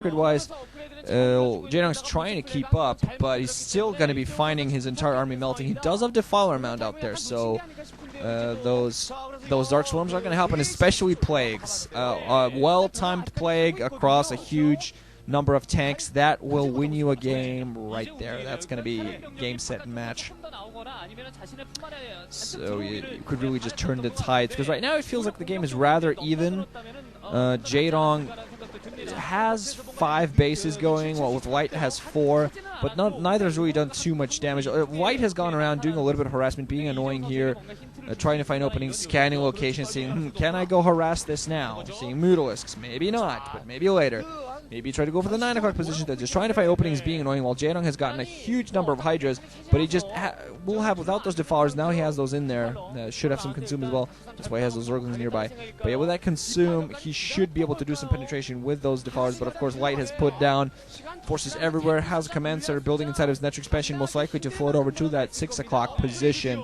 Wise, Jaedong's trying to keep up, but he's still going to be finding his entire army melting. He does have Defiler Mound out there, so those Dark Swarms are going to help, and especially Plagues. A well-timed Plague across a huge number of tanks, that will win you a game right there. That's going to be game, set, and match. So you could really just turn the tides, because right now it feels like the game is rather even. Jaedong has 5 bases going, while with Light has 4, but neither has really done too much damage. Light has gone around doing a little bit of harassment, being annoying here, trying to find openings, scanning locations, seeing, can I go harass this now? Seeing Mutalisks, maybe not, but maybe later. Maybe try to go for the 9 o'clock position, just trying to find openings, being annoying, while Jaedong has gotten a huge number of Hydras, but he just will have, without those Defilers, now he has those in there. Should have some Consume as well, that's why he has those Zerglings nearby. But yeah, with that Consume, he should be able to do some penetration with those Defilers, but of course Light has put down forces everywhere, has a command center building inside of his Network Expansion, most likely to float over to that 6 o'clock position.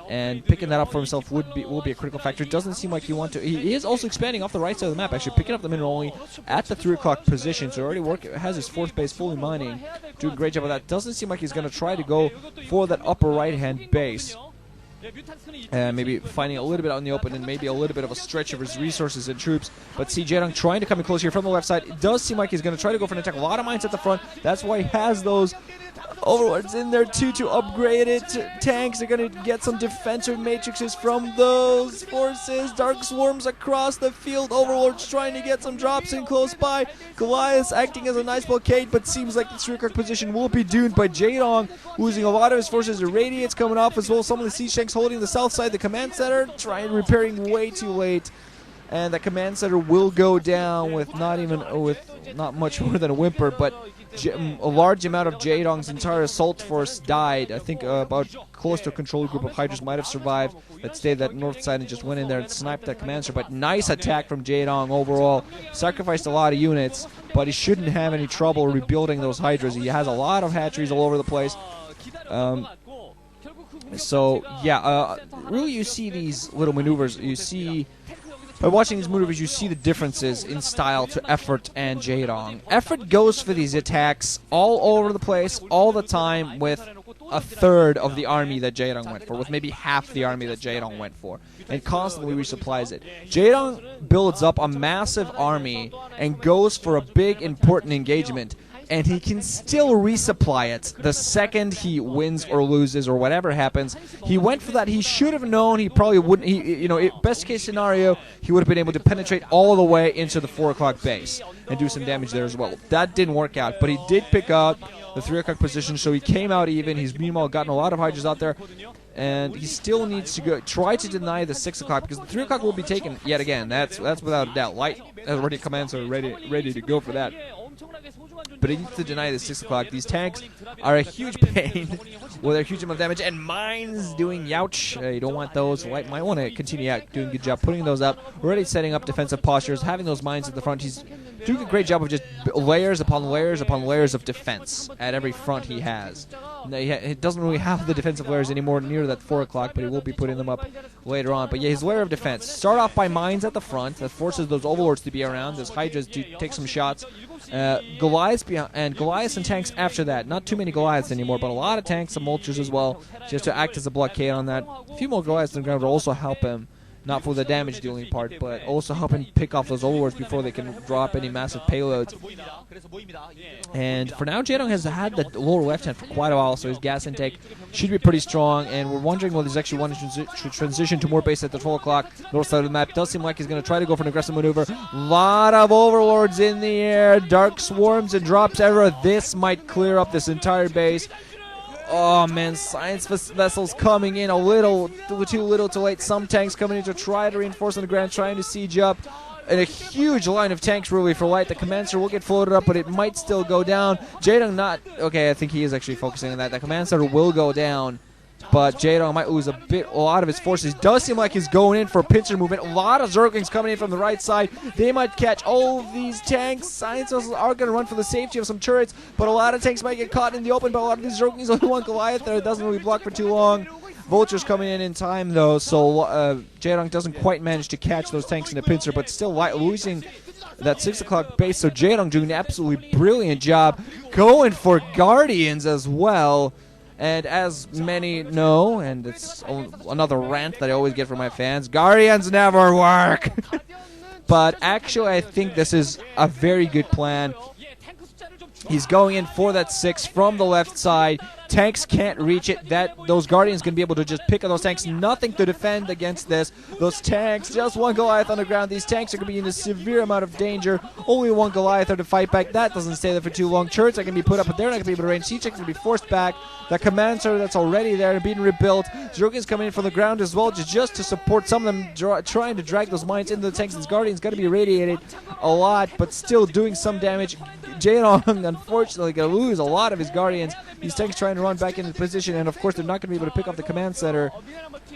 And picking that up for himself will be a critical factor. It doesn't seem like he wants to. He is also expanding off the right side of the map, actually picking up the mineral only at the 3 o'clock position. So already has his 4th base fully mining, doing a great job of that. Doesn't seem like he's going to try to go for that upper right hand base. Maybe finding a little bit out in the open, and maybe a little bit of a stretch of his resources and troops. But see Jaedong trying to come in close here from the left side. It does seem like he's going to try to go for an attack. A lot of mines at the front. That's why he has those Overlords in there too to upgrade it. Tanks are going to get some defensive matrices from those forces. Dark Swarms across the field. Overlords trying to get some drops in close by. Goliath acting as a nice blockade, but seems like the 3 o'clock position will be doomed by Jaedong, losing a lot of his forces. The Radiates coming off as well. Some of the siege tanks holding the south side. The command center repairing way too late. And the command center will go down with not much more than a whimper, but a large amount of Jaedong's entire assault force died. I think about close to a controlled group of Hydras might have survived that stayed that north side and just went in there and sniped that command center. But nice attack from Jaedong overall. Sacrificed a lot of units, but he shouldn't have any trouble rebuilding those Hydras. He has a lot of hatcheries all over the place. So yeah, really you see these little maneuvers. You see, by watching these maneuvers, you see the differences in style to Effort and Jaedong. Effort goes for these attacks all over the place, all the time, with a third of the army that Jaedong went for, with maybe half the army that Jaedong went for, and constantly resupplies it. Jaedong builds up a massive army and goes for a big, important engagement, and he can still resupply it the second he wins or loses or whatever happens. He went for that. He should have known. He probably wouldn't. Best case scenario, he would have been able to penetrate all the way into the 4 o'clock base and do some damage there as well. That didn't work out, but he did pick up the 3 o'clock position, so he came out even. He's meanwhile gotten a lot of Hydras out there, and he still needs to try to deny the 6 o'clock, because the 3 o'clock will be taken yet again. That's without a doubt. Light has already commands are ready to go for that. But he needs to deny the 6 o'clock. These tanks are a huge pain with a huge amount of damage, and mines doing youch. You don't want those. Light might want to continue doing a good job putting those up. Already setting up defensive postures, having those mines at the front. He's doing a great job of just layers upon layers upon layers of defense at every front he has. He doesn't really have the defensive layers anymore near that 4 o'clock, but he will be putting them up later on. But yeah, his layer of defense. Start off by mines at the front that forces those overlords to be around, those Hydras to take some shots. Goliaths and tanks after that. Not too many Goliaths anymore, but a lot of tanks, some Vultures as well, just to act as a blockade on that. A few more Goliaths on the ground will also help him, not for the damage dealing part, but also help him pick off those overlords before they can drop any massive payloads. And for now, Jaedong has had the lower left hand for quite a while, so his gas intake should be pretty strong, and we're wondering whether he's actually wanting to transition to more base at the 12 o'clock north side of the map. Does seem like he's going to try to go for an aggressive maneuver. Lot of overlords in the air, Dark Swarms and drops everywhere. This might clear up this entire base. Oh man, science vessels coming in a little too little too late. Some tanks coming in to try to reinforce on the ground, trying to siege up. And a huge line of tanks really for Light. The command center will get floated up, but it might still go down. Jaedong not... Okay, I think he is actually focusing on that. The command center will go down, but Jaedong might lose a lot of his forces. Does seem like he's going in for a pincer movement. A lot of Zerglings coming in from the right side. They might catch all of these tanks. Science vessels are going to run for the safety of some turrets, but a lot of tanks might get caught in the open. But a lot of these Zerglings only want Goliath there. It doesn't really block for too long. Vultures coming in time, though, so Jaedong doesn't quite manage to catch those tanks in the pincer, but still losing that 6 o'clock base. So Jaedong doing an absolutely brilliant job, going for Guardians as well. And as many know, and it's another rant that I always get from my fans, Guardians never work. But actually, I think this is a very good plan. He's going in for that 6 from the left side. Tanks can't reach it. Those Guardians can be able to just pick on those tanks. Nothing to defend against this. Those tanks, just one Goliath on the ground. These tanks are going to be in a severe amount of danger. Only one Goliath there to fight back. That doesn't stay there for too long. Turrets are going to be put up, but they're not going to be able to range. Siege is going to be forced back. The command center that's already there and being rebuilt. Zerg's coming in from the ground as well, just to support some of them, trying to drag those mines into the tanks. These Guardians got to be irradiated a lot, but still doing some damage. Jaedong, unfortunately, going to lose a lot of his Guardians. These tanks trying to run back into position, and of course they're not going to be able to pick off the command center.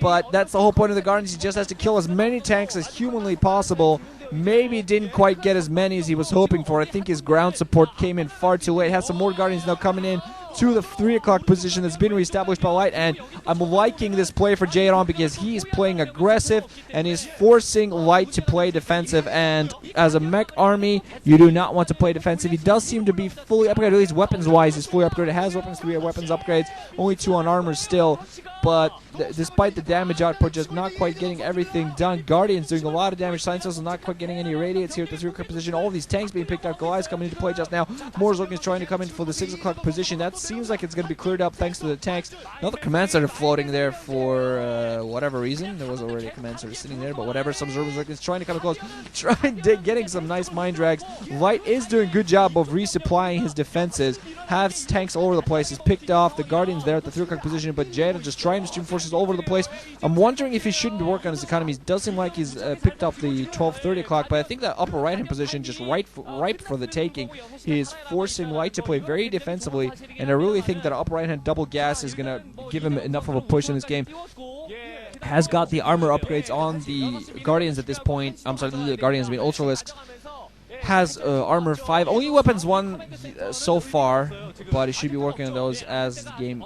But that's the whole point of the Guardians. He just has to kill as many tanks as humanly possible. Maybe didn't quite get as many as he was hoping for. I think his ground support came in far too late. Has some more Guardians now coming in to the 3 o'clock position that's been reestablished by Light, and I'm liking this play for Jaedong because he's playing aggressive and he's forcing Light to play defensive. And as a mech army, you do not want to play defensive. He does seem to be fully upgraded, at least weapons-wise. He's fully upgraded. Has weapons, 3 weapons upgrades, only 2 on armor still. But despite the damage output, just not quite getting everything done. Guardians doing a lot of damage. Science is not quite getting any irradiates here at the 3 o'clock position. All these tanks being picked out. Goliath's coming into play just now. More Zerg is trying to come in for the 6 o'clock position. That seems like it's going to be cleared up thanks to the tanks. Another command center floating there for whatever reason. There was already a command center sitting there, but whatever. Some Zerg is trying to come close. Getting some nice mine drags. Light is doing a good job of resupplying his defenses. Has tanks all over the place. He's picked off the Guardians there at the 3 o'clock position, but Jaedong just trying to stream forces all over the place. I'm wondering if he shouldn't work on his economies. Does seem like he's picked up the 12:30 o'clock, but I think that upper right-hand position just ripe for the taking. He is forcing Light to play very defensively, and I really think that upper right-hand double gas is going to give him enough of a push in this game. Has got the armor upgrades on the Guardians at this point. I'm sorry, the Guardians being Ultralisks. Has armor 5, only weapons 1 so far, but he should be working on those as the game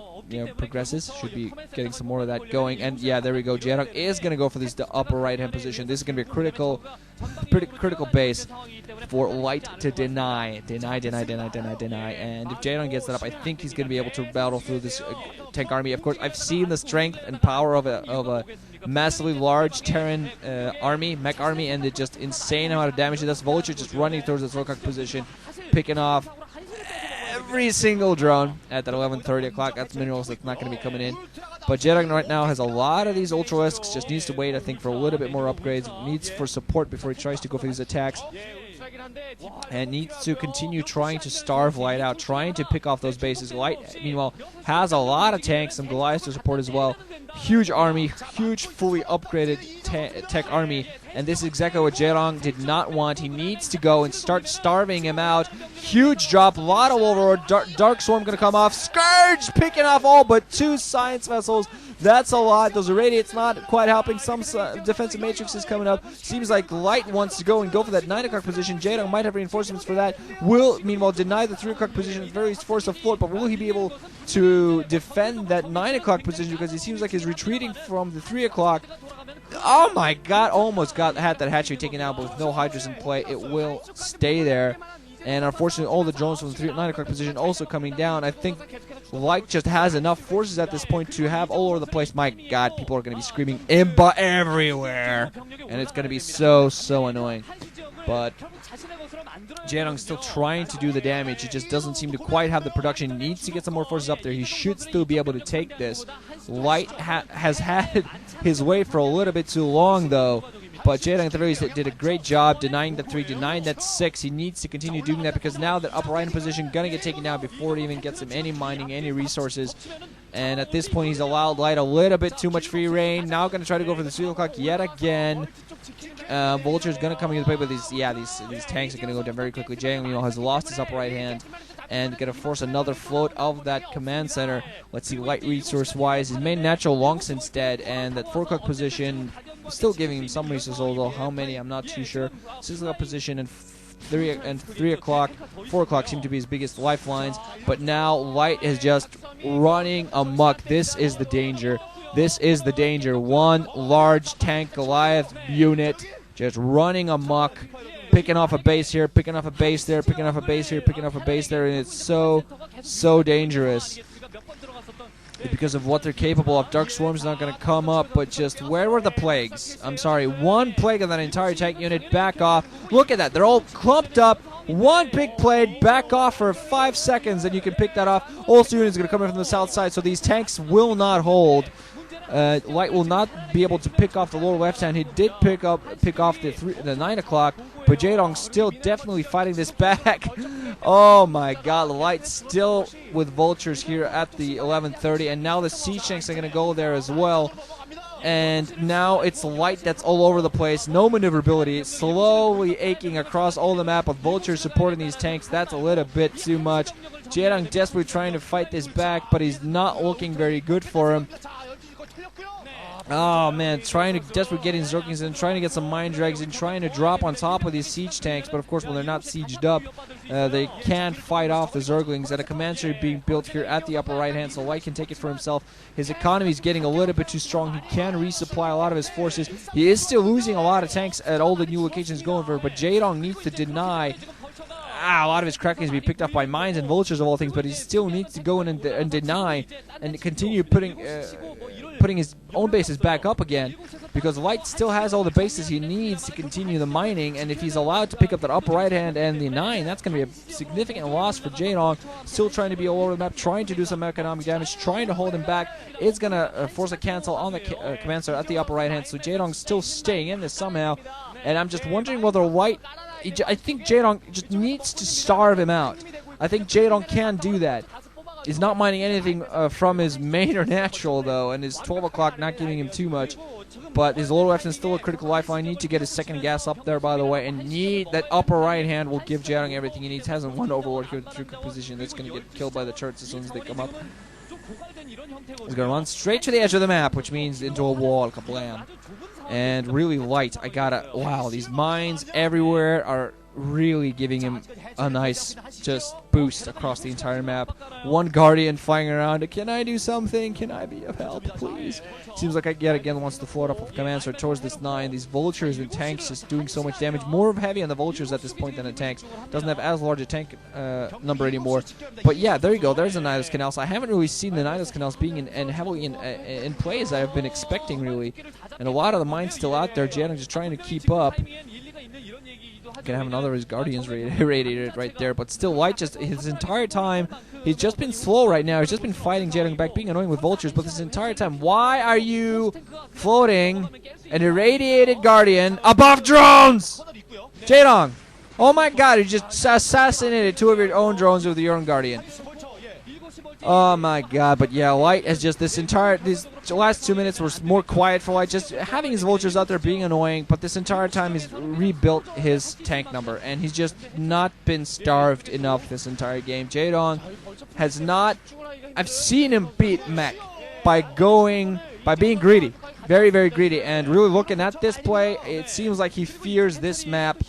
progresses. Should be getting some more of that going. And yeah, there we go. Jaedong is going to go for the upper right hand position. This is going to be a critical base for Light to deny. And if Jaedong gets that up, I think he's going to be able to battle through this tank army. Of course, I've seen the strength and power of a massively large Terran mech army, and it's just insane amount of damage it does. Vulture just running towards the 12 o'clock position, picking off every single drone at that 11:30 o'clock. That's minerals that's not going to be coming in. But Jaedong right now has a lot of these Ultralisks, just needs to wait, I think, for a little bit more upgrades. Needs for support before he tries to go for these attacks. And needs to continue trying to starve Light out, trying to pick off those bases. Light, meanwhile, has a lot of tanks, some Goliaths to support as well. Huge army, huge fully upgraded tech army, and this is exactly what Jaedong did not want. He needs to go and start starving him out. Huge drop, a lot of overlord. Dark Swarm going to come off. Scourge picking off all but 2 science vessels. That's a lot. Those irradiates not quite helping. Some defensive matrix is coming up. Seems like Light wants to go for that 9 o'clock position. Jaedong might have reinforcements for that. Will, meanwhile, deny the 3 o'clock position. At very least force a float, but will he be able to defend that 9 o'clock position? Because he seems like he's retreating from the 3 o'clock. Oh my god, almost had that hatchery taken out, but with no Hydras in play, it will stay there. And unfortunately, all the drones from the 9 o'clock position also coming down. I think Light just has enough forces at this point to have all over the place. My god, people are going to be screaming Imba everywhere. And it's going to be so annoying. But Jaedong's still trying to do the damage. He just doesn't seem to quite have the production. He needs to get some more forces up there. He should still be able to take this. Light has had his way for a little bit too long, though. But Jaedong at the very least did a great job denying that 3, denying that 6. He needs to continue doing that because now that upper right position going to get taken down before it even gets him any mining, any resources. And at this point, he's allowed Light a little bit too much free reign. Now going to try to go for the 3 o'clock yet again. Vulture's going to come into play, but these tanks are going to go down very quickly. Jaedong has lost his upper right hand and going to force another float of that command center. Let's see, Light resource-wise, his main natural Longson's dead, and that 4 o'clock position still giving him some resources, although how many, I'm not too sure. 6 o'clock position and 3 o'clock, 4 o'clock seem to be his biggest lifelines, but now Light is just running amok. This is the danger. This is the danger. One large tank Goliath unit just running amok, picking off a base here, picking off a base there, picking off a base here, picking off a base there, and it's so dangerous because of what they're capable of. Dark Swarm's not going to come up, but just where were the plagues? I'm sorry, one plague of that entire tank unit. Back off. Look at that. They're all clumped up. One big plague. Back off for 5 seconds, and you can pick that off. Also, units are going to come in from the south side, so these tanks will not hold. Light will not be able to pick off the lower left hand. He did pick off the 9 o'clock, but Jaedong still definitely fighting this back. Oh my god, Light still with vultures here at the 11:30, and now the siege tanks are going to go there as well. And now it's Light that's all over the place. No maneuverability. It's slowly aching across all the map with vultures supporting these tanks. That's a little bit too much. Jaedong desperately trying to fight this back, but he's not looking very good for him. Oh man, desperately getting Zerglings in, trying to get some Mind Drags in, trying to drop on top of these siege tanks, but of course when they're not sieged up, they can't fight off the Zerglings. And a command center being built here at the upper right hand, so Light can take it for himself. His economy is getting a little bit too strong. He can resupply a lot of his forces. He is still losing a lot of tanks at all the new locations going for, but Jaedong needs to deny. A lot of his crackings be picked up by mines and vultures of all things, but he still needs to go in and deny and continue putting his own bases back up again, because Light still has all the bases he needs to continue the mining. And if he's allowed to pick up that upper right hand and the 9, that's going to be a significant loss for Jaedong. Still trying to be all over the map, trying to do some economic damage, trying to hold him back. It's going to force a cancel on the command center at the upper right hand, so Jaedong's still staying in this somehow. And I'm just wondering whether Light, I think Jaedong just needs to starve him out. I think Jaedong can do that. He's not mining anything from his main or natural, though, and his 12 o'clock not giving him too much. But his lower left is still a critical lifeline. Need to get his second gas up there, by the way, and need that upper right hand will give Jaedong everything he needs. Hasn't one Overlord here through position that's going to get killed by the turrets as soon as they come up. He's going to run straight to the edge of the map, which means into a wall, kablam. And really Light, wow, these mines everywhere are really giving him a nice just boost across the entire map. One Guardian flying around. Can I do something? Can I be of help, please? Seems like I yet again wants to float up with command center towards this 9. These vultures and tanks just doing so much damage. More heavy on the vultures at this point than the tanks. Doesn't have as large a tank number anymore. But yeah, there you go. There's the Nidus Canals. I haven't really seen the Nidus Canals being heavily in play as I've been expecting, really. And a lot of the mines still out there. Jaedong just trying to keep up. Gonna have another of his Guardians radiated right there, but still Light just his entire time, he's just been slow right now. He's just been fighting Jaedong back, being annoying with vultures, but this entire time, why are you floating an irradiated Guardian above drones? Jaedong, oh my god, you just assassinated 2 of your own drones with your own Guardian. Oh my god, but yeah, Light has just these last 2 minutes were more quiet for Light, just having his vultures out there being annoying, but this entire time he's rebuilt his tank number, and he's just not been starved enough this entire game. Jaedong has not, I've seen him beat Mech by being greedy, very, very greedy, and really looking at this play, it seems like he fears this map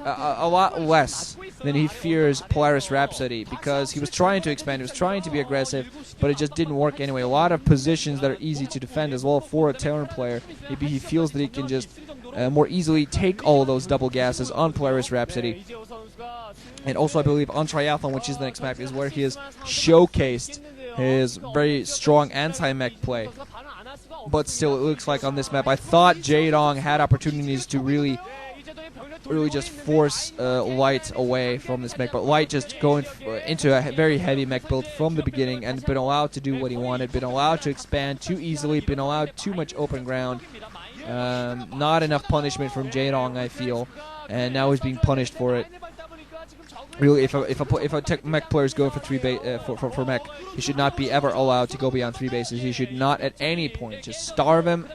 a lot less than he fears Polaris Rhapsody, because he was trying to expand, he was trying to be aggressive, but it just didn't work anyway. A lot of positions that are easy to defend as well for a Terran player. Maybe he feels that he can just more easily take all of those double gases on Polaris Rhapsody. And also I believe on Triathlon, which is the next map, is where he has showcased his very strong anti-mech play. But still, it looks like on this map, I thought Jaedong had opportunities to really just force Light away from this mech, but Light just going into a very heavy mech build from the beginning and been allowed to do what he wanted, been allowed to expand too easily, been allowed too much open ground. Not enough punishment from Jaedong, I feel, and now he's being punished for it. Really, if a mech player is going for for mech, he should not be ever allowed to go beyond 3 bases. He should not at any point just starve him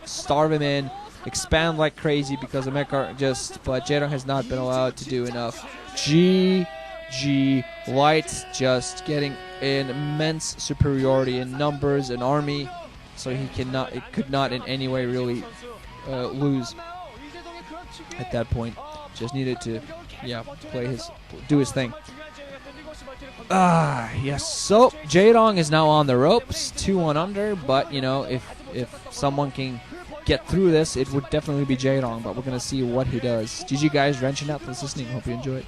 in. Expand like crazy, because the mech are but Jaedong has not been allowed to do enough. GG. Light just getting an immense superiority in numbers and army, so it could not in any way really lose at that point. Just needed to, do his thing. Yes. So Jaedong is now on the ropes, 2-1 under. But if someone can get through this, it would definitely be Jaedong, but we're going to see what he does. GG guys, wrenching out for listening. Hope you enjoy it.